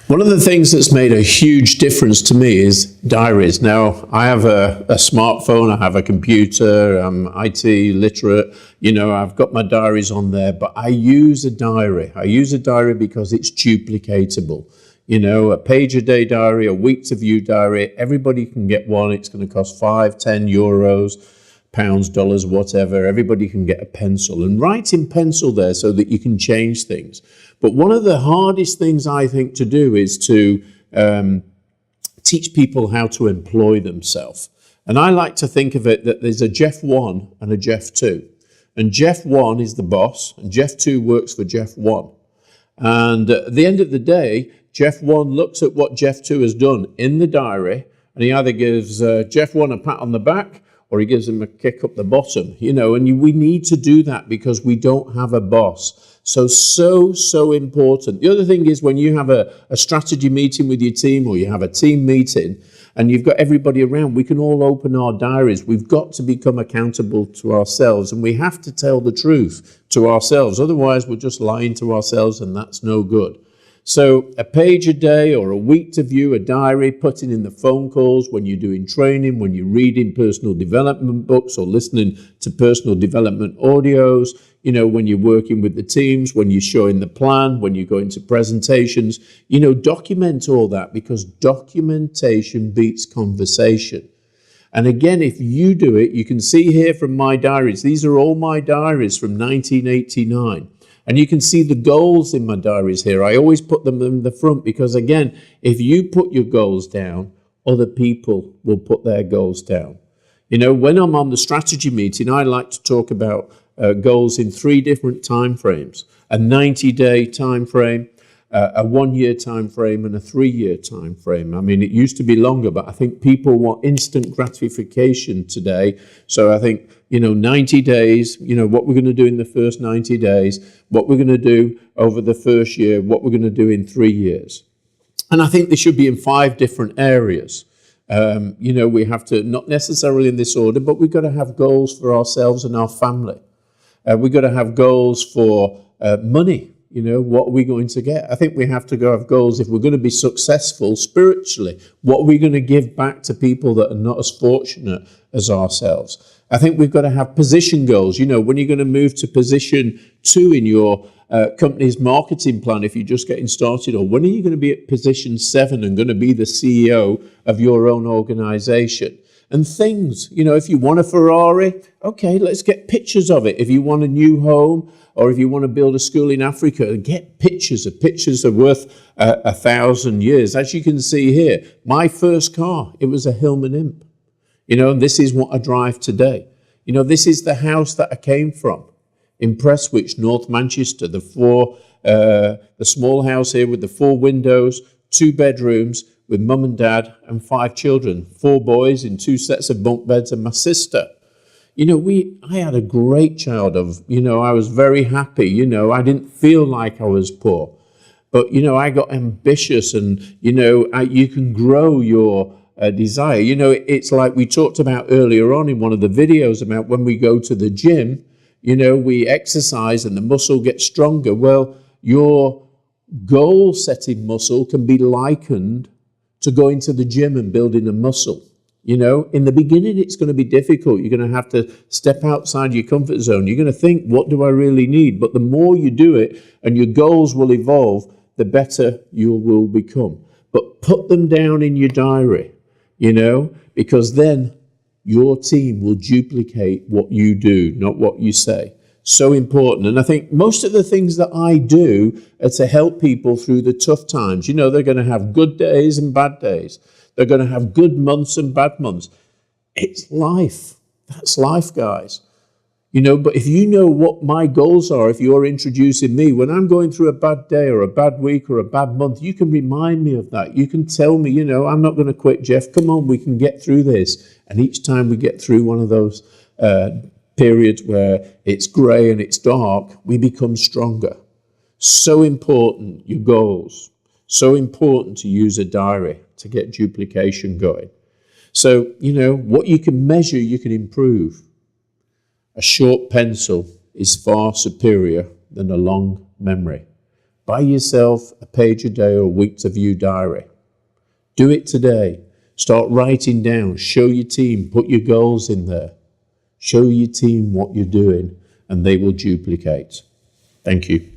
One of the things that's made a huge difference to me is diaries. Now, I have a smartphone, I have a computer, I'm IT literate, I've got my diaries on there, but I use a diary. I use a diary because it's duplicatable. A page a day diary, a week to view diary, everybody can get one. It's going to cost €5, €10, pounds, dollars, whatever. Everybody can get a pencil and write in pencil there so that you can change things. But one of the hardest things I think to do is to teach people how to employ themselves. And I like to think of it that there's a Geoff 1 and a Geoff 2. And Geoff 1 is the boss and Geoff 2 works for Geoff 1. And at the end of the day, Geoff 1 looks at what Geoff 2 has done in the diary, and he either gives Geoff 1 a pat on the back or he gives him a kick up the bottom, and we need to do that because we don't have a boss. So important. The other thing is when you have a strategy meeting with your team or you have a team meeting and you've got everybody around, we can all open our diaries. We've got to become accountable to ourselves and we have to tell the truth to ourselves. Otherwise, we're just lying to ourselves and that's no good. So a page a day or a week to view, a diary, putting in the phone calls when you're doing training, when you're reading personal development books or listening to personal development audios, when you're working with the teams, when you're showing the plan, when you go into presentations, document all that because documentation beats conversation. And again, if you do it, you can see here from my diaries, these are all my diaries from 1989. And you can see the goals in my diaries here. I always put them in the front because, again, if you put your goals down, other people will put their goals down. When I'm on the strategy meeting, I like to talk about goals in 3 different time frames. A 90-day time frame, a 1-year time frame, and a 3-year time frame. I mean, it used to be longer, but I think people want instant gratification today. So I think, 90 days, what we're going to do in the first 90 days, what we're going to do over the first year, what we're going to do in 3 years. And I think they should be in 5 different areas. We have to, not necessarily in this order, but we've got to have goals for ourselves and our family. We've got to have goals for money. What are we going to get? I think we have to go have goals if we're going to be successful spiritually. What are we going to give back to people that are not as fortunate as ourselves? I think we've got to have position goals. When you're going to move to position 2 in your company's marketing plan, if you're just getting started, or when are you going to be at position 7 and going to be the CEO of your own organization? And things, if you want a Ferrari, okay, let's get pictures of it. If you want a new home or if you want to build a school in Africa, get pictures. Pictures are worth 1,000 years. As you can see here, my first car, it was a Hillman Imp. And this is what I drive today. This is the house that I came from in Prestwich, North Manchester, the small house here with the 4 windows, 2 bedrooms, with mum and dad and 5 children, 4 boys in 2 sets of bunk beds and my sister. I had a great childhood. I was very happy. I didn't feel like I was poor. But, I got ambitious and, you can grow your desire. It's like we talked about earlier on in one of the videos about when we go to the gym, we exercise and the muscle gets stronger. Well, your goal-setting muscle can be likened to going to the gym and building a muscle. In the beginning, it's going to be difficult. You're going to have to step outside your comfort zone. You're going to think, what do I really need? But the more you do it and your goals will evolve, the better you will become. But put them down in your diary, because then your team will duplicate what you do, not what you say. So important. And I think most of the things that I do are to help people through the tough times. They're going to have good days and bad days. They're going to have good months and bad months. It's life. That's life, guys. But if you know what my goals are, if you're introducing me, when I'm going through a bad day or a bad week or a bad month, you can remind me of that. You can tell me, I'm not going to quit, Geoff. Come on, we can get through this. And each time we get through one of those periods where it's grey and it's dark, we become stronger. So important, your goals. So important to use a diary to get duplication going. So, what you can measure, you can improve. A short pencil is far superior than a long memory. Buy yourself a page a day or a week to view diary. Do it today. Start writing down. Show your team. Put your goals in there. Show your team what you're doing, and they will duplicate. Thank you.